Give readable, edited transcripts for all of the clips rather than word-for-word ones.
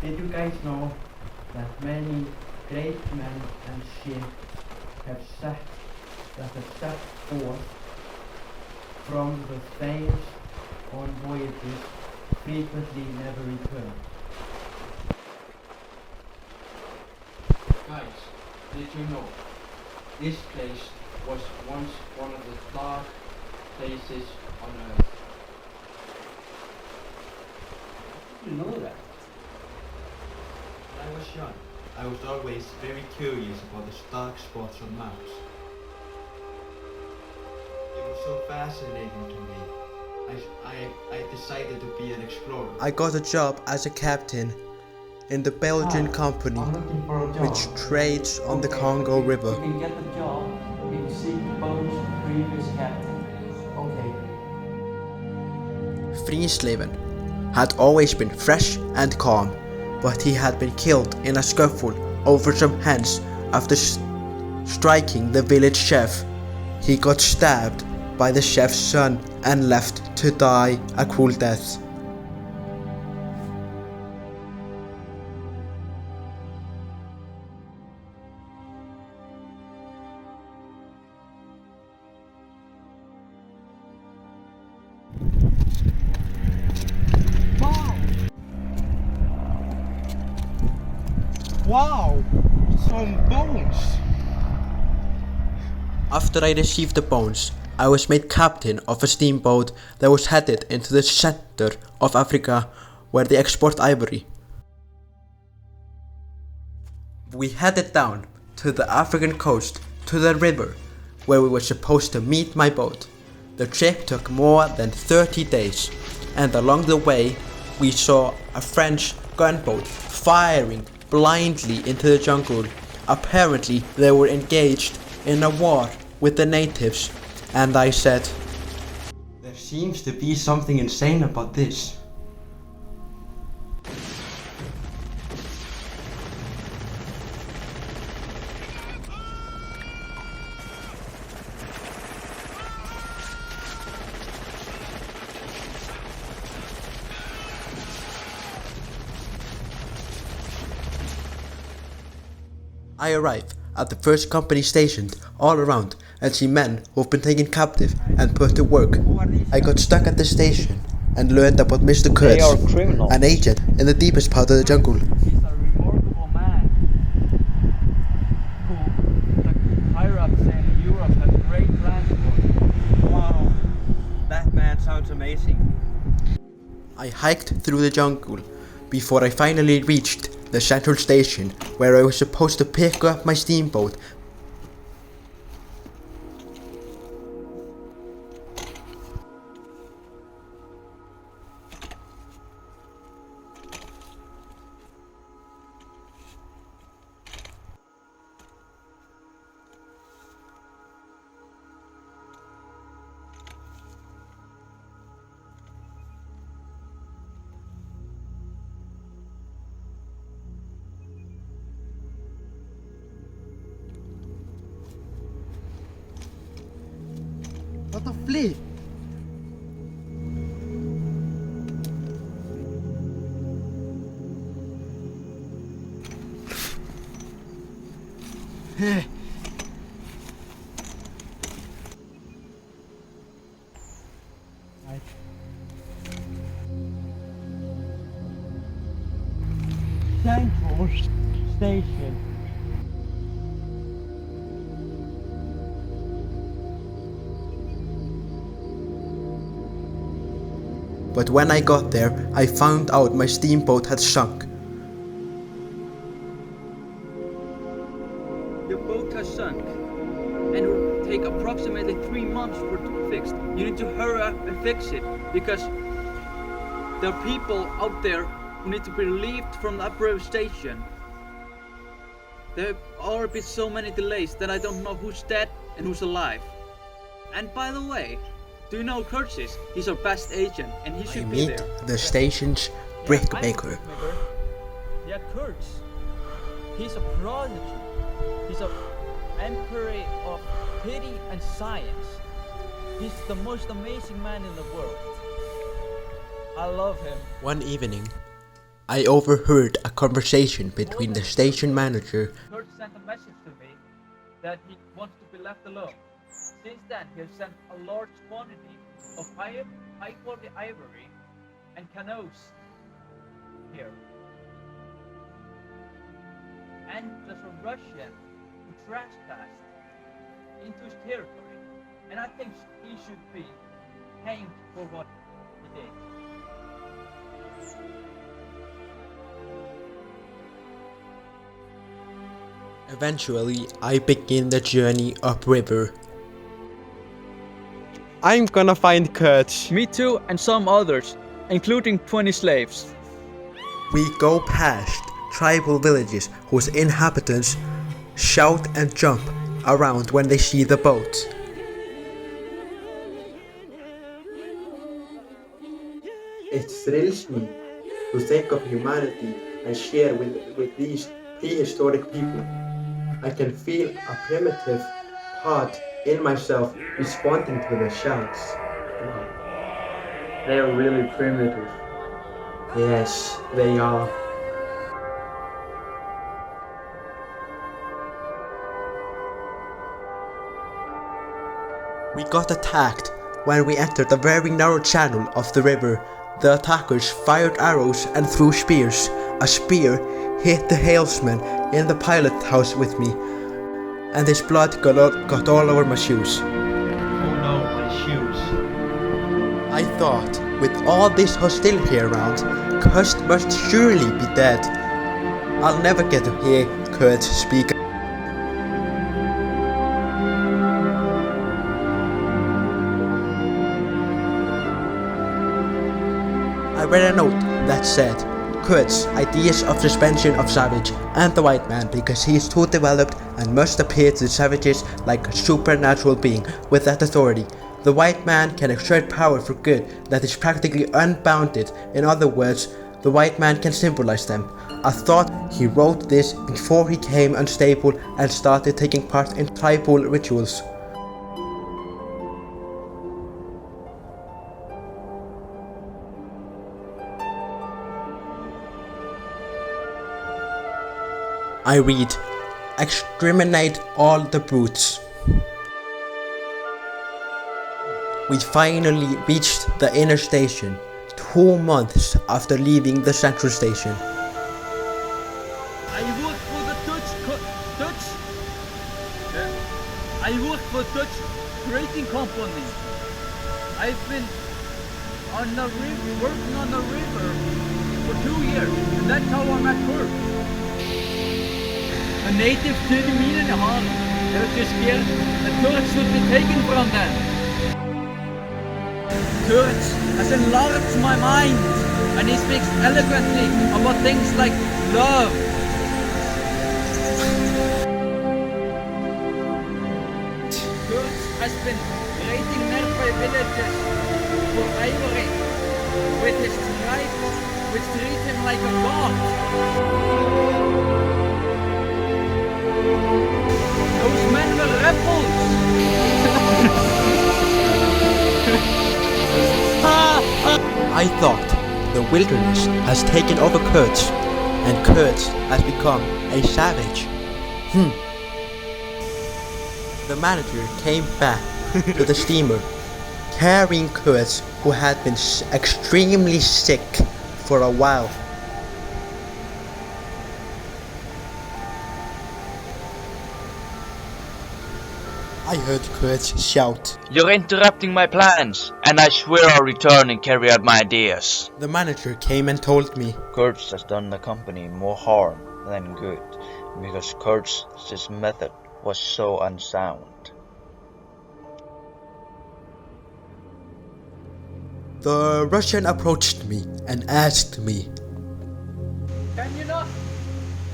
Did you guys know that many great men and ships have set forth from the Thames on voyages frequently never returned? Guys, did you know this place was once one of the dark places on Earth? You know that? When I was young, I was always very curious about the dark spots on maps. It was so fascinating to me. I decided to be an explorer. I got a job as a captain in the Belgian company I'm looking for a job. which trades on the Congo River. You can get the job if you seek the boat's previous captain. Okay. Friesleven had always been fresh and calm, but he had been killed in a scuffle over some hens after striking the village chef. He got stabbed by the chef's son and left to die a cruel death. Wow! Some bones! After I received the bones, I was made captain of a steamboat that was headed into the center of Africa where they export ivory. We headed down to the African coast to the river where we were supposed to meet my boat. The trip took more than 30 days, and along the way we saw a French gunboat firing blindly into the jungle. Apparently they were engaged in a war with the natives, and I said, There seems to be something insane about this. I arrive at the first company stationed all around and see men who've been taken captive and put to work. I got stuck at the station and learned about Mr. They are Kurtz, criminals. an agent in the deepest part of the jungle. He's a remarkable man who the higher-ups in Europe have great plans for. Wow, that man sounds amazing. I hiked through the jungle before I finally reached the central station where I was supposed to pick up my steamboat. What the flip? Central Station. But when I got there, I found out my steamboat had sunk. Your boat has sunk, and it will take approximately 3 months for it to be fixed. You need to hurry up and fix it, because there are people out there who need to be relieved from the upriver station. There have already been so many delays that I don't know who's dead and who's alive. And by the way, do you know Kurtz is? He's our best agent, and he I should be meet there. the station's brick maker. Yeah, Kurtz. He's a prodigy. He's an emperor of pity and science. He's the most amazing man in the world. I love him. One evening, I overheard a conversation between the station manager Kurt sent a message to me that he wants to be left alone. Since then, he has sent a large quantity of high-quality ivory and canoes here. And there's a Russian who trespassed into his territory, and I think he should be hanged for what he did. Eventually, I begin the journey upriver. I'm gonna find Kurt. Me too, and some others, including 20 slaves. We go past tribal villages whose inhabitants shout and jump around when they see the boat. It thrills me to think of humanity and share with these prehistoric people. I can feel a primitive part in myself responding to the shouts. They are really primitive. Yes, they are. We got attacked when we entered the very narrow channel of the river. The attackers fired arrows and threw spears. A spear hit the helmsman in the pilot house with me, and his blood got all over my shoes. Oh no, my shoes. I thought, with all this hostility around, Kurt must surely be dead. I'll never get to hear Kurt speak. I read a note that said, Kurt's ideas of suspension of Savage and the white man because he is too developed and must appear to the savages like a supernatural being with that authority. The white man can exert power for good that is practically unbounded. In other words, the white man can symbolize them. I thought he wrote this before he became unstable and started taking part in tribal rituals. I read, exterminate all the brutes. We finally reached the inner station, 2 months after leaving the central station. I work for the I work for Dutch trading company. I've been on the river, working on the river for 2 years, and that's how I met Kurt. A native stuurde minen in handen. They were just scared that Kurt should be taken from them. Kurt has enlarged my mind, and he speaks eloquently about things like love. Kurt has been raiding nearby villages for ivory with his tribe, which treat him like a god. Those men were rebels! I thought the wilderness has taken over Kurt, and Kurt has become a savage. The manager came back to the steamer, carrying Kurt, who had been extremely sick for a while. I heard Kurt shout. You're interrupting my plans, and I swear I'll return and carry out my ideas. The manager came and told me. Kurtz has done the company more harm than good, because Kurtz's method was so unsound. The Russian approached me and asked me, Can you not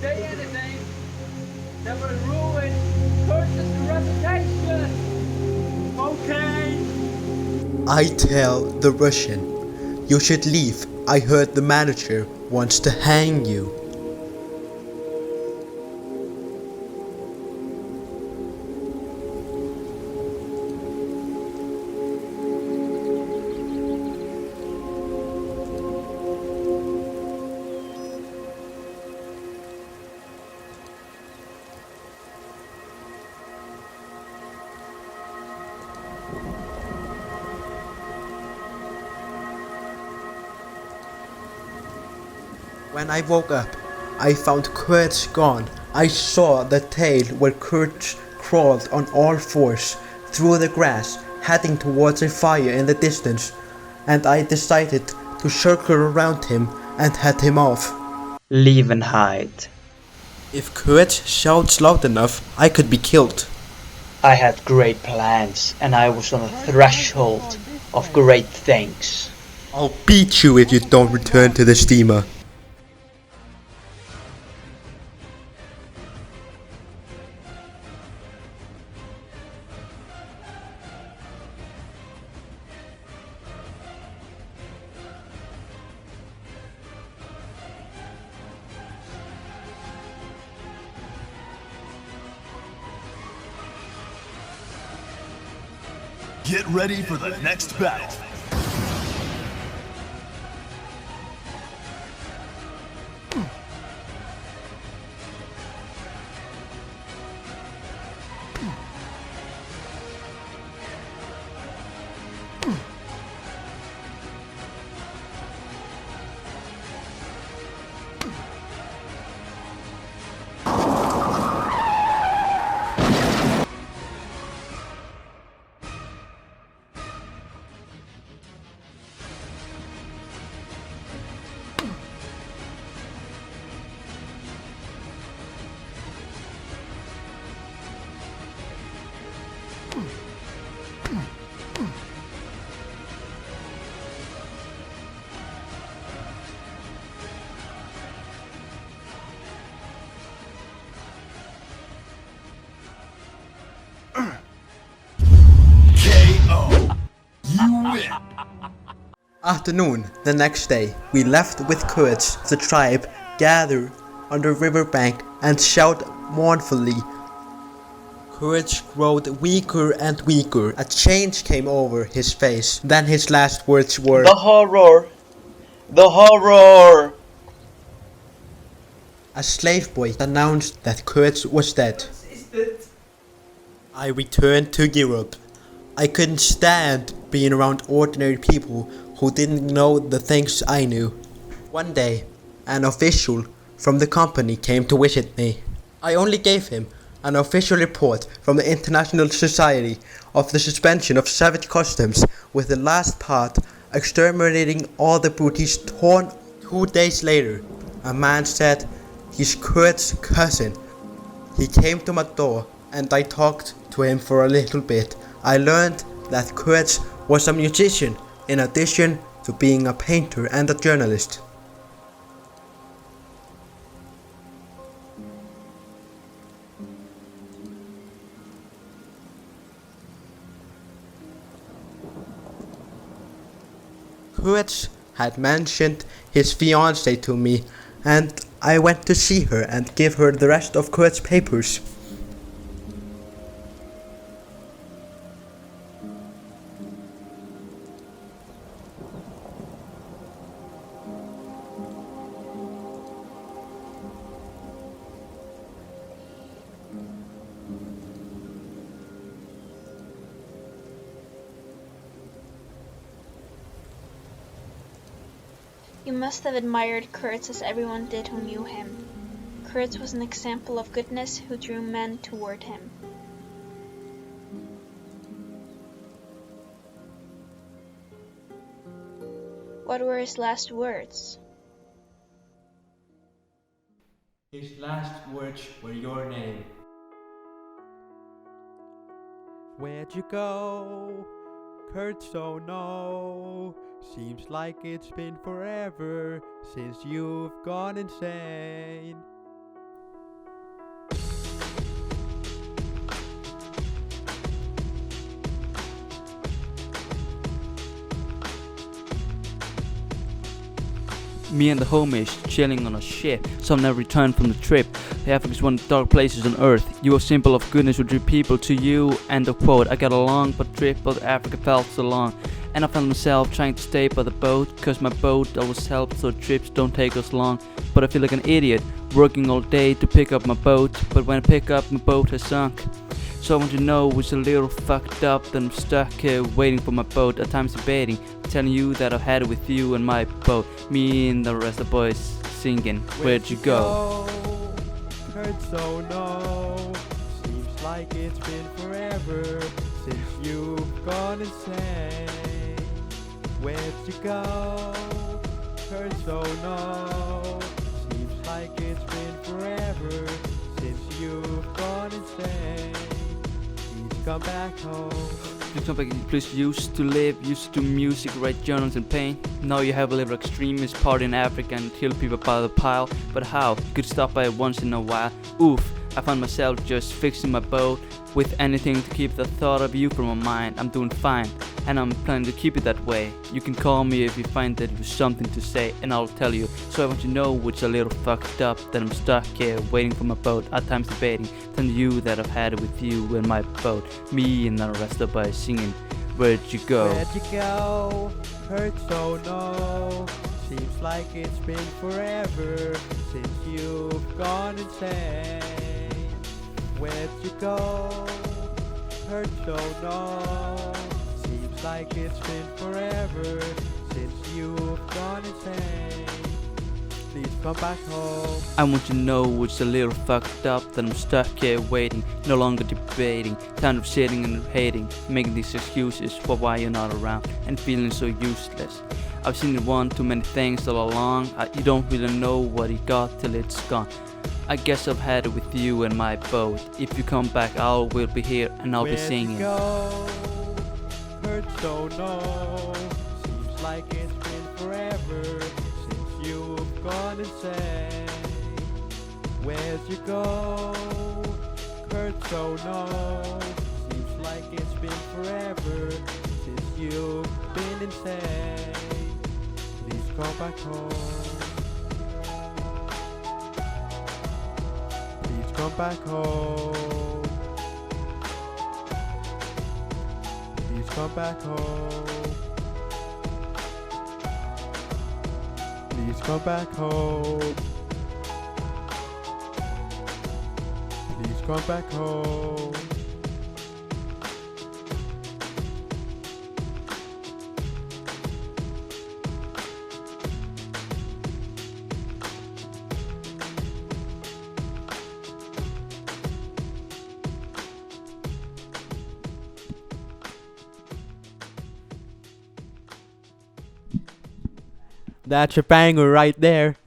say anything that will ruin Kurtz's reputation? Okay. I tell the Russian, you should leave. I heard the manager wants to hang you. When I woke up, I found Kurt gone. I saw the tail where Kurt crawled on all fours through the grass, heading towards a fire in the distance, and I decided to circle around him and head him off. Leave and hide. If Kurt shouts loud enough, I could be killed. I had great plans, and I was on the threshold of great things. I'll beat you if you don't return to the steamer. Get ready for the next battle. Afternoon, the next day, we left with Kurt. The tribe gathered on the riverbank and shouted mournfully. Kurt growed weaker and weaker. A change came over his face. Then his last words were, The horror! The horror! A slave boy announced that Kurt was dead. I returned to Europe. I couldn't stand being around ordinary people who didn't know the things I knew. One day, an official from the company came to visit me. I only gave him an official report from the International Society of the Suspension of Savage Customs, with the last part exterminating all the British torn. 2 days later, a man said he's Kurt's cousin. He came to my door and I talked to him for a little bit. I learned that Kurt was a musician in addition to being a painter and a journalist. Kurt had mentioned his fiancée to me, and I went to see her and give her the rest of Kurt's papers. You must have admired Kurtz as everyone did who knew him. Kurtz was an example of goodness who drew men toward him. What were his last words? His last words were your name. Where'd you go? Kurt, so no. Seems like it's been forever since you've gone insane. Me and the homies chilling on a ship. Some never returned from the trip. The Africa is one of the dark places on earth. You are symbol of goodness who drew people to you. End of quote. I got along, but trip of Africa felt so long. And I found myself trying to stay by the boat, cause my boat always helps so trips don't take us long. But I feel like an idiot, working all day to pick up my boat, but when I pick up my boat has sunk. So I want to know, was a little fucked up, then I'm stuck waiting for my boat, at times debating, telling you that I've had it with you and my boat. Me and the rest of the boys singing, where'd you go? Hurt so no. Seems like it's been forever since you've gone insane. Where'd you go? Hurt so no. Seems like it's been forever since you've gone insane. Please come back home. Please come back. Please used to live, used to do music, write journals and paint. Now you have a little extremist party in Africa and kill people by the pile. But how? You could stop by once in a while. Oof, I found myself just fixing my boat with anything to keep the thought of you from my mind. I'm doing fine, and I'm planning to keep it that way. You can call me if you find that there's something to say, and I'll tell you. So I want you to know it's a little fucked up that I'm stuck here waiting for my boat, at times debating, telling you that I've had it with you and my boat. Me and the rest of us singing, where'd you go? Where'd you go? Hurt so no. Seems like it's been forever since you've gone insane. Where'd you go? Hurt so no. Seems like it's been forever since you've gone insane. Please come back home. I want you to know it's a little fucked up that I'm stuck here waiting, no longer debating, tired of sitting and hating, making these excuses for why you're not around and feeling so useless. I've seen you want too many things all along. You don't really know what you got till it's gone. I guess I've had it with you and my boat. If you come back, I will be here and I'll be singing. Where'd you go? Hurt so no. Seems like it's been forever since you've gone insane. Where'd you go? Hurt so no. Seems like it's been forever since you've been insane. Please come back home. Come back home. Please come back home. Please come back home. Please come back home. That's a banger right there.